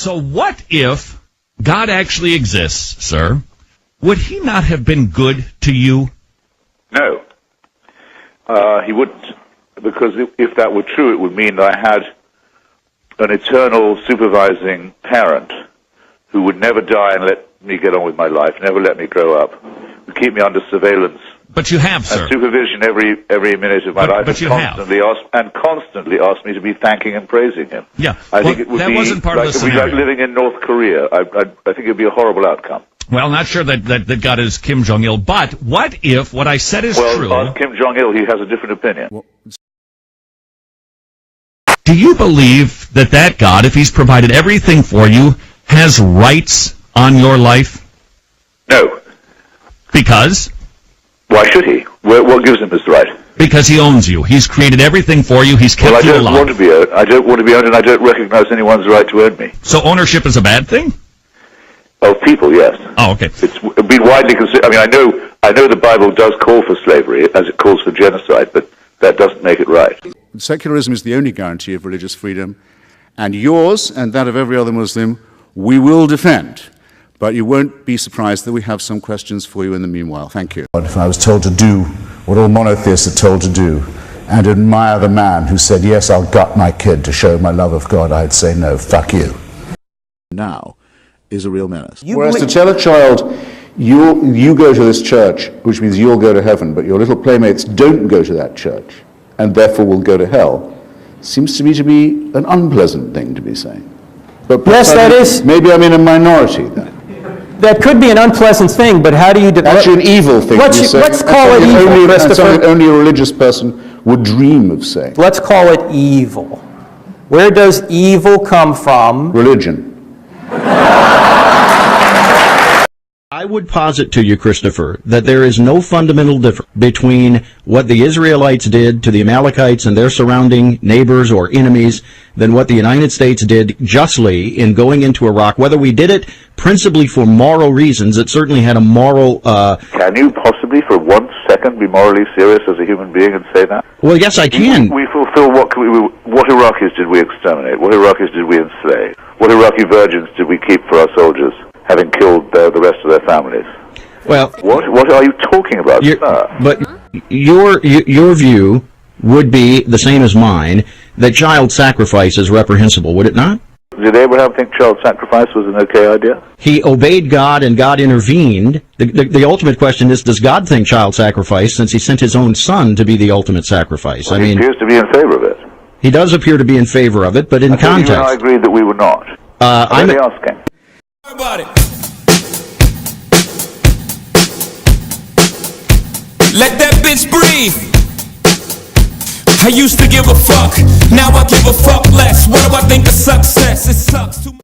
So what if God actually exists, sir? Would he not have been good to you? No. He wouldn't. Because if that were true, it would mean that I had an eternal supervising parent who would never die and let me get on with my life, never let me grow up, would keep me under surveillance. But you have, sir. And supervision every minute of my life, but and constantly asked me to be thanking and praising him. Yeah, I think it would be wasn't part of the scenario. like living in North Korea. I think it would be a horrible outcome. Well, not sure that God is Kim Jong-il, but what if what I said is true? Well, ask Kim Jong-il, he has a different opinion. Do you believe that God, if he's provided everything for you, has rights on your life? No. Because? Why should he? What gives him this right? Because he owns you. He's created everything for you. He's kept you alive. I don't want to be owned, and I don't recognize anyone's right to own me. So ownership is a bad thing? Of people, yes. Oh, okay. It's been widely considered. I mean, I know the Bible does call for slavery, as it calls for genocide, but that doesn't make it right. Secularism is the only guarantee of religious freedom, and yours and that of every other Muslim we will defend. But you won't be surprised that we have some questions for you in the meanwhile. Thank you. If I was told to do what all monotheists are told to do, and admire the man who said, yes, I'll gut my kid to show my love of God, I'd say, no, fuck you. Now is a real menace. Whereas to tell a child, you go to this church, which means you'll go to heaven, but your little playmates don't go to that church, and therefore will go to hell, seems to me to be an unpleasant thing to be saying. But yes, that is. Maybe I'm in a minority then. That could be an unpleasant thing, but how do you... Actually, an evil thing. Let's call it evil, That's Christopher. something that only a religious person would dream of saying. Let's call it evil. Where does evil come from? Religion. I would posit to you, Christopher, that there is no fundamental difference between what the Israelites did to the Amalekites and their surrounding neighbors or enemies than what the United States did justly in going into Iraq. Whether we did it principally for moral reasons, it certainly had a moral... Can you possibly for 1 second be morally serious as a human being and say that? Well, yes, I can. We fulfill what Iraqis did we exterminate? What Iraqis did we enslave? What Iraqi virgins did we keep for our soldiers, having killed the rest of their families? Well, what are you talking about, sir? But your view would be the same as mine, that child sacrifice is reprehensible, would it not? Did Abraham think child sacrifice was an okay idea? He obeyed God and God intervened. The ultimate question is, does God think child sacrifice, since he sent his own son to be the ultimate sacrifice? Well, he appears to be in favor of it. He does appear to be in favor of it, but in context. You and I agreed that we were not. I'm only asking. About it. Let that bitch breathe. I used to give a fuck, now I give a fuck less. What do I think of success? It sucks too much.